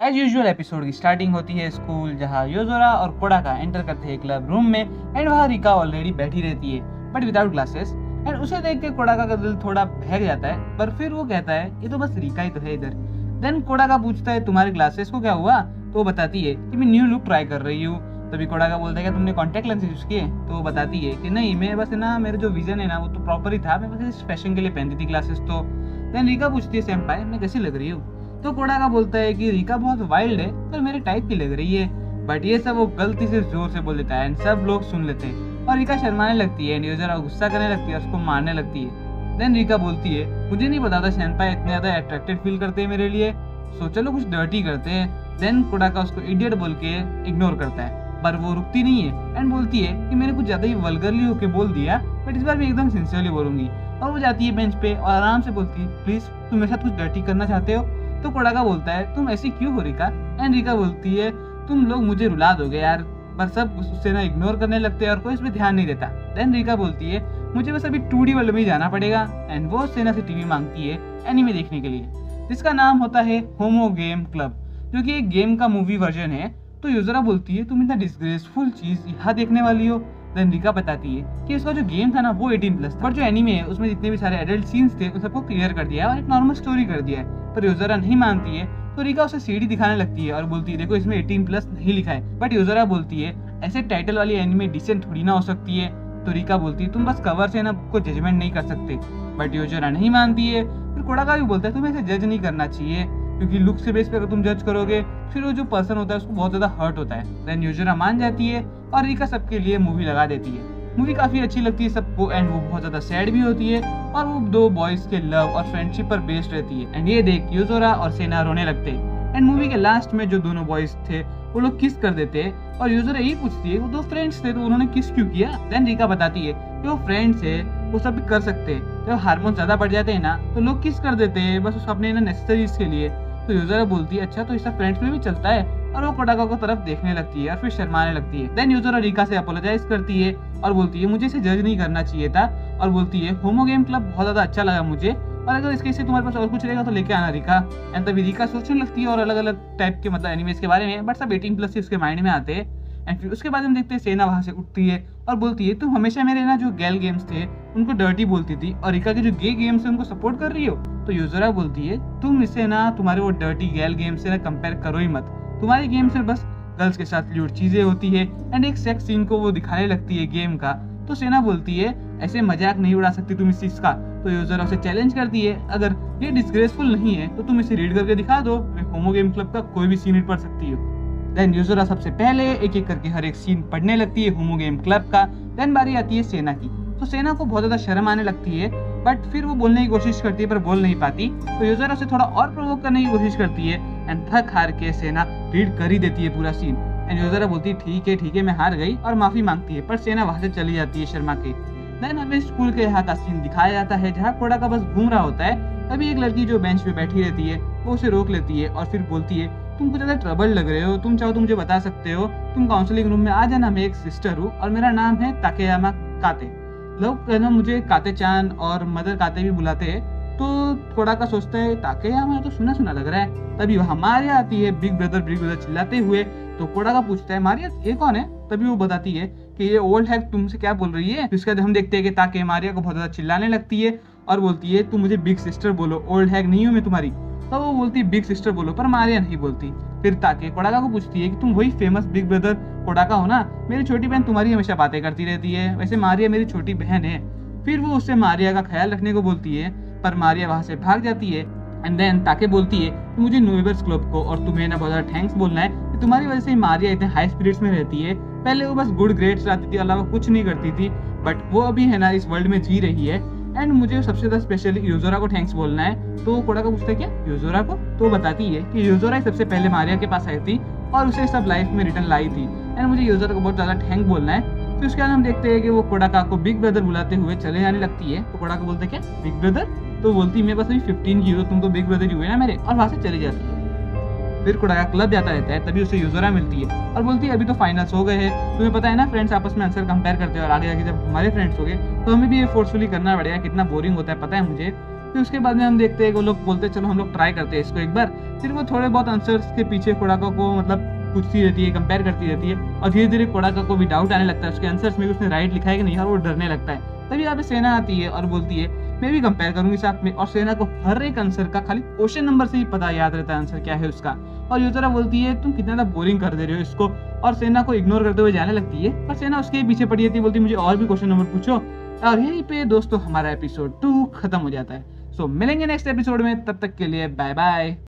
As usual episode की starting होती है स्कूल, जहाँ योजोरा और कोडाका एंटर करते हैं क्लब रूम में एंड वहाँ रिका ऑलरेडी बैठी रहती है बट विदाउट ग्लासेस। एंड उसे देख के कोडाका का दिल थोड़ा बहक जाता है, पर फिर वो कहता है ये तो बस रिका ही तो है इधर। देन कोडाका पूछता है तुम्हारे ग्लासेस को क्या हुआ, तो वो बताती है कि मैं न्यू लुक ट्राई कर रही हूँ। तभी कोडाका बोलता है कि तुमने कॉन्टैक्ट लेंस यूज किए, तो वो बताती है कि नहीं, मैं बस ना मेरा जो विजन है ना वो तो प्रॉपर ही था, मैं बस इस फैशन के लिए पहनती थी ग्लासेस। तो देन रिका पूछती है सेम्पाई मैं कैसी लग रही हूँ, तो कोडाका बोलता है कि रिका बहुत वाइल्ड है पर मेरे टाइप की लग रही है। बट ये सब वो गलती से जोर से बोल देता है एंड सब लोग सुन लेते हैं और रिका शर्माने लगती है एंड योजोरा गुस्सा करने लगती है, उसको मारने लगती है। देन रिका बोलती है मुझे नहीं पता था सेम्पाई इतने ज्यादा अट्रैक्टेड फील करते हैं मेरे लिए, सो चलो कुछ डर्टी करते हैं। देन कोडाका उसको इडियट बोल के इग्नोर करता है, पर वो रुकती नहीं है एंड बोलती है कि मैंने कुछ ज्यादा ही वल्गरली होके बोल दिया, बट इस बार मैं एकदम सिंसियरली बोलूंगी। और वो जाती है बेंच पे और आराम से बोलती है प्लीज तुम मेरे साथ कुछ डर्टी करना चाहते हो। तो कोडाका बोलता है तुम ऐसी क्यों हो रिका, एंड रिका बोलती है तुम लोग मुझे रुला दोगे यार, पर सब उससे ना इग्नोर करने लगते हैं और कोई इस पे ध्यान नहीं देता। देन रिका बोलती है मुझे बस अभी 2D वर्ल्ड में ही जाना पड़ेगा, एंड वो सेना से टीवी मांगती है एनिमे देखने के लिए, जिसका नाम होता है होमो गेम क्लब, जो कि एक गेम का मूवी वर्जन है। तो योजोरा बोलती है तुम इतना डिस्ग्रेसफुल चीज यहाँ देखने वाली हो। देन रिका बताती है कि इसका जो गेम था ना वो 18+ था, पर जो एनीमे है उसमें जितने भी सारे एडल्ट सीन्स थे उन सबको क्लियर कर दिया है और एक नॉर्मल स्टोरी कर दिया है। पर योजोरा नहीं मानती है, तो रिका उसे सीडी दिखाने लगती है और बोलती है देखो इसमें 18+ नहीं लिखा है। बट योजोरा बोलती है ऐसे टाइटल वाली एनीमे डिसेंट थोड़ी ना हो सकती है। तो रिका बोलती है तुम बस कवर से ना को जजमेंट नहीं कर सकते। बट योजोरा नहीं मानती है। फिर कोडाका भी बोलता है तुम्हें ऐसे जज नहीं करना चाहिए, क्योंकि लुक से बेस पे अगर तुम जज करोगे फिर वो जो पर्सन होता है उसको बहुत ज्यादा हर्ट होता है। देन योजोरा मान जाती है और रिका सबके लिए मूवी लगा देती है। मूवी काफी अच्छी लगती है सबको एंड वो बहुत ज्यादा सैड भी होती है और वो दो बॉयज के लव और फ्रेंडशिप पर बेस्ड रहती है। एंड ये देख योजोरा और सेना रोने लगते हैं। एंड मूवी के लास्ट में जो दोनों बॉयज थे वो लोग किस कर देते हैं और योजोरा यही पूछती है वो दो फ्रेंड्स थे तो उन्होंने किस क्यों किया। देन रिका बताती है कि वो फ्रेंड्स है वो सब भी कर सकते हैं, जब हार्मोन ज्यादा बढ़ जाते हैं ना तो लोग किस कर देते हैं बस उसको अपने नेसेसरीज के लिए। तो योजोरा बोलती है अच्छा तो इस फ्रेंड्स में भी चलता है, और वो कोडाका को तरफ देखने लगती है और फिर शर्माने लगती है। देन योजोरा रिका से अपोलोजाइज करती है और बोलती है मुझे इसे जज नहीं करना चाहिए था, और बोलती है होमो गेम क्लब बहुत ज्यादा अच्छा लगा मुझे, और अगर इसके से तुम्हारे पास और कुछ रहेगा तो लेके आना रिका। एंड तभी रिका सोचने लगती है और अलग अलग टाइप के मतलब एनिमेज के बारे में, बट सब 18+ ही उसके माइंड में आते हैं। एंड फिर उसके बाद हम देखते हैं सेना वहां से उठती है और बोलती है तुम हमेशा मेरे ना जो गैल गेम्स थे उनको डर्टी बोलती थी और रिका के जो गे गेम्स है उनको सपोर्ट कर रही हो। तो योजोरा बोलती है तुम इससे ना तुम्हारे वो डर्टी गैल गेम्स से ना कंपेयर करो ही मत, तुम्हारे गेम्स में बस गर्ल्स के साथ ल्यूट चीजें होती है एंड एक सेक्स सीन को वो दिखाने लगती है गेम का। तो सेना बोलती है ऐसे मजाक नहीं उड़ा सकती तुम इस चीज का। तो योजोरा उसे चैलेंज करती है अगर ये डिस्ग्रेसफुल नहीं है तो तुम इसे रीड करके दिखा दो, मैं होमो गेम क्लब का कोई भी सीन रीड पढ़ सकती हो। देन योजोरा सबसे पहले एक एक करके हर एक सीन पढ़ने लगती है होमो गेम क्लब का। देन बारी आती है सेना की, तो सेना को बहुत ज्यादा शर्म आने लगती है, बट फिर वो बोलने की कोशिश करती है पर बोल नहीं पाती। तो योजोरा उसे थोड़ा और प्रोवोक करने की कोशिश करती है एंड थक हार के सेना रीड कर ही देती है पूरा सीन। एंड योजोरा बोलती है ठीक है मैं हार गई और माफी मांगती है, पर सेना वहां से चली जाती है शर्मा के। देन हमें स्कूल के यहाँ का सीन दिखाया जाता है जहाँ कोडाका बस घूम रहा होता है। तभी एक लड़की जो बेंच पे बैठी रहती है वो उसे रोक लेती है और फिर बोलती है तुम कुछ ज्यादा ट्रबल लग रहे हो, तुम चाहो तो मुझे बता सकते हो, तुम काउंसलिंग रूम में आ जाना, मैं एक सिस्टर हूँ और मेरा नाम है ताकेयामा काते, लोग कहना मुझे काते चान और मदर काते भी बुलाते हैं। तो कोडाका सोचता है ताकेयामा तो सुना सुना लग रहा है। तभी वहाँ मारिया आती है बिग ब्रदर चिल्लाते हुए। तो कोडाका पूछता है मारिया ये कौन है। तभी वो बताती है कि ये ओल्ड हैक तुमसे क्या बोल रही है। इसके बाद हम देखते हैं कि ताके मारिया को बहुत ज्यादा चिल्लाने लगती है और बोलती है तुम मुझे बिग सिस्टर बोलो, ओल्ड हैक नहीं हूँ मैं तुम्हारी। तो वो बोलती है बिग सिस्टर बोलो, पर मारिया नहीं बोलती। फिर ताके कोडाका को पूछती है कि तुम वही फेमस बिग ब्रदर कोडाका हो ना, मेरी छोटी बहन तुम्हारी हमेशा बातें करती रहती है, वैसे मारिया मेरी छोटी बहन है। फिर वो उससे मारिया का ख्याल रखने को बोलती है, पर मारिया वहां से भाग जाती है। एंड देन ताके बोलती है कि मुझे नोवेबर्स क्लब को और तुम्हें ना बहुत ज्यादा थैंक्स बोलना है कि तुम्हारी वजह से मारिया इतने हाई स्पिरिट्स में रहती है। पहले वो बस गुड ग्रेड्स लाती थी, अलावा कुछ नहीं करती थी, बट वो अभी है ना इस वर्ल्ड में जी रही है। एंड मुझे सबसे ज्यादा स्पेशली योजोरा को थैंक्स बोलना है। तो कोडाका पूछता है क्या योजोरा को। तो बताती है कि योजोरा ही सबसे पहले मारिया के पास आई थी और उसे सब लाइफ में रिटर्न लाई थी, एंड मुझे योजोरा को बहुत ज्यादा थैंक बोलना है। फिर उसके बाद हम देखते हैं कि वो कोडाका को बिग ब्रदर बुलाते हुए चले जाने लगती है। तो कोडाका बोलते क्या बिग ब्रदर। तो बोलती मैं बस अभी 15 की हूँ, तुम तो बिग ब्रदर ही हुए ना मेरे, और वहां से चली जाती है। फिर कोडाका क्लब जाता रहता है, तभी उसे योजोरा मिलती है और बोलती है अभी तो फाइनल्स हो गए हैं, तुम्हें पता है ना फ्रेंड्स आपस में आंसर कंपेयर करते हैं और आगे जाके जब हमारे फ्रेंड्स हो गए तो हमें भी ये फोर्सफुली करना पड़ेगा, कितना बोरिंग होता है पता है मुझे। फिर उसके बाद में हम देखते हैं वो लोग बोलते हैं चलो हम लोग ट्राई करते हैं इसको एक बार। फिर वो थोड़े बहुत आंसर्स के पीछे कोडाका को मतलब पूछती रहती है, कंपेयर करती रहती है, और धीरे धीरे कोडाका को भी डाउट आने लगता है उसके आंसर्स में कि उसने राइट लिखा है कि नहीं, और वो डरने लगता है। तभी यहाँ पे सेना आती है और बोलती है मैं भी कंपेयर करूंगी साथ में। और सेना को हर एक आंसर का खाली क्वेश्चन नंबर से ही पता याद रहता है आंसर क्या है उसका। और यूतोरा बोलती है तुम कितना बोरिंग कर दे रहे हो इसको, और सेना को इग्नोर करते हुए जाने लगती है। पर सेना उसके पीछे पड़ी रहती है, बोलती है मुझे और भी क्वेश्चन नंबर पूछो। और यहीं पे दोस्तों हमारा एपिसोड 2 खत्म हो जाता है। सो मिलेंगे नेक्स्ट एपिसोड में, तब तक के लिए बाय बाय।